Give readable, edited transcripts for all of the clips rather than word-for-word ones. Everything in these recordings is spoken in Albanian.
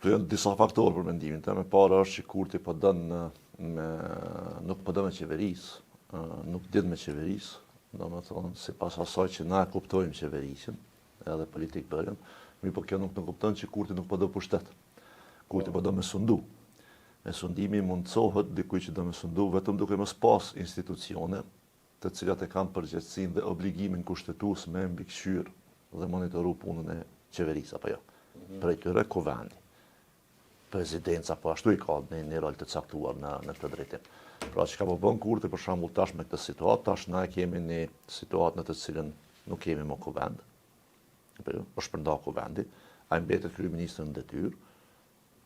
Këtu janë disa faktorë për mendimin tim. E para është që Kurti po nuk po don me qeverisë, nuk din me qeverisë, domethënë sipas asaj që na e kuptojmë qeverisjen, edhe politikë bërën, mirë po kjo nuk kupton që Kurti nuk po do pushtet. Kurti po do me sundu. E sundimi mundsohet dikuj që do me sundu vetëm duke mos pas institucione të cilat e kanë përgjegjësinë dhe obligimin kushtetues me mbikëqyr dhe monitoru punën e qeverisë apo jo. Prej tyre kuvendi. Presidenca po ashtu i ka një rol të caktuar në këtë drejtim. Pra që ka po bën Kurti për shembull tash me këtë situatë, tash na kemi një situatë në të cilën nuk kemi më kuvend. Apo jo, është shpërnda kuvendi, ai mbetet kryeministri në detyrë.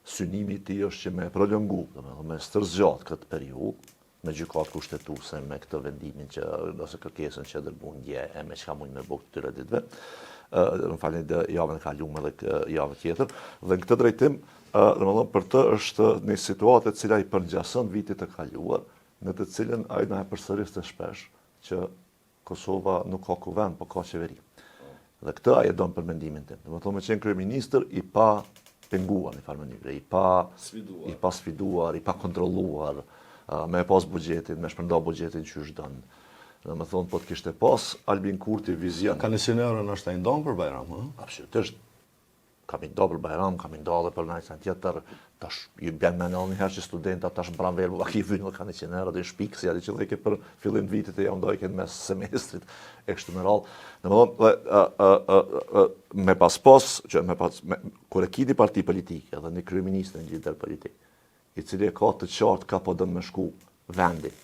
Synimi i tij është që me prolongu, domethënë me stërzgjat këtë periudhë, me gjykatë kushtetuese me këtë vendimin që ose kërkesën që dërguan dje e me çka mund me bëu këtyre ditëve. Më falni javën e kaluar edhe javën tjetër, dhe në këtë drejtim, domethënë për të është një situatë e cila i përngjason vitit të kaluar, në të cilën ai na e përsërisë shpesh që Kosova nuk ka kuvend, po ka qeveri. Dhe këtë ai e don për mendimin tim. Domethënë me qenë kryeministër i pa penguar në farë mënyrë, i pa sfiduar, i pa kontrolluar, me pas buxhetin, me shpërnda buxhetin që është dënë. Dhe me thonë, po të kishte pas Albin Kurti vizion. Ka 100 euro në është e ndonë për Bajram, ha? Absolutisht. Kam i ndonë për Bajram, kam i ndonë dhe për najtë tjetër, tash, ju bjen me në një herë që studenta, tash mbran verbu, a ki vynë, ka 100 euro, dhe shpikë, si ati që dheke për fillim vitit e jam dojke në mes semestrit, e kështu me rallë. Dhe me thonë, me pas, kur e kiti parti politike, dhe një kryeministër në lider politik, i cili e ka të qartë ka po dënë me shku vendi,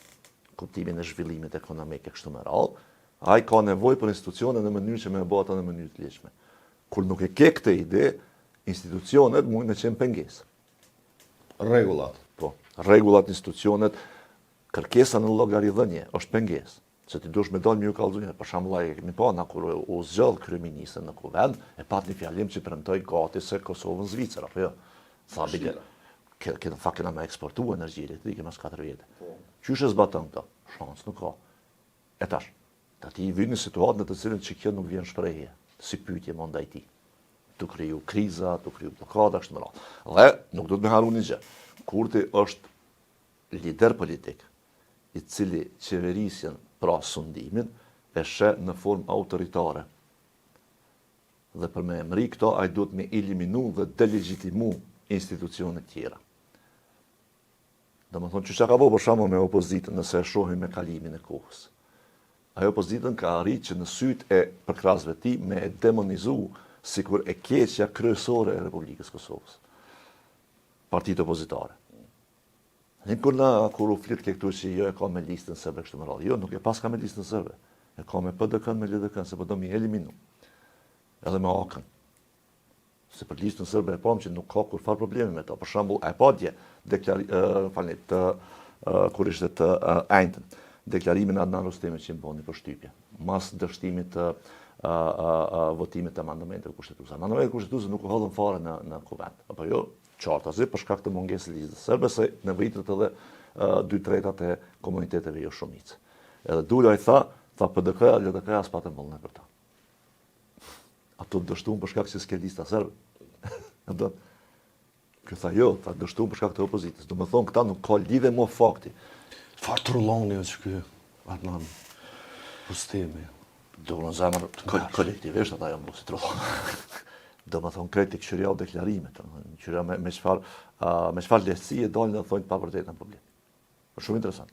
kuptimin e zhvillimit ekonomik e kështu me radhë, ai ka nevojë për institucione në mënyrë që me e bëta në mënyrë të lehtëshme. Kur nuk e ke këtë ide, institucionet mund me qenë pengesë. Rregullat. Po, rregullat, institucionet, kërkesa në llogaridhënie është pengesë. Se ti duhesh me dalë me ju kallëzunje, për shembull ai kemi pa na kur u zgjodh kryeministri në kuvend, e pat një fjalim që premtoi gati se Kosovën Zvicër apo jo. Tha bile, në fakt kena me eksportu energji elektrike mas 4 vjetë. Qysh e zbaton këto? Shans nuk ka. E tash, ti i vjen në situatë në të cilën që kjo nuk vjen shprehje, si pyetje më ndaj tij. Tu kriju kriza, tu kriju blokada, kështu me radhë. Dhe nuk do të më harroni gjë. Kurti është lider politik, i cili qeverisjen pra sundimin e sheh në formë autoritare. Dhe për me emri këto, ai duhet me eliminu dhe delegitimu institucionet tjera. Dhe më thonë, që ka po për shembull me opozitën, nëse e shohim me kalimin e kohës. Ajo opozitën ka arrit që në sytë e përkrasëve ti me e demonizu sikur e keqja kryesore e Republikës Kosovës. Partitë opozitare. Një kur u flit ke këtu që jo e ka me listën sërbe kështu me radhë. Jo, nuk e pas ka me listën sërbe. E ka me PDK-n, me LDK-n, se po do mi eliminu. Edhe me AK-n. Se për listën sërbe e pam që nuk ka kur farë problemi me ta. Për shembull, e pa dje, kur ishte të Ejntën, deklarimin Adnan Rustemi që më bëni për shtypje, mas dështimit të votimit të amandamentet kushtetuese. Amandamentet kushtetuese nuk u hodhën fare në kuvend. Apo jo, qartazi për shkak të mungesës së listës sërbe, se nevojitet edhe 2/3 e komuniteteve jo shumicë. Edhe Dula i tha PDK-ja, LDK-ja s'patë mbëllën për ta. Ato dështuan për shkak që s'ke lista sërbe. Kjo tha jo, tha dështuan për shkak të opozitës. Do më thonë, këta nuk ka lidhje me fakti. Çfarë trulloni që ky Adnan Rustemi? Do në zemër kolektivisht ata janë mos i trullon. Do më thonë kritik qyria o deklarimet. Qyria me çfarë lehtësie dalin dhe thonë pa vërtetën problem. Është shumë interesant.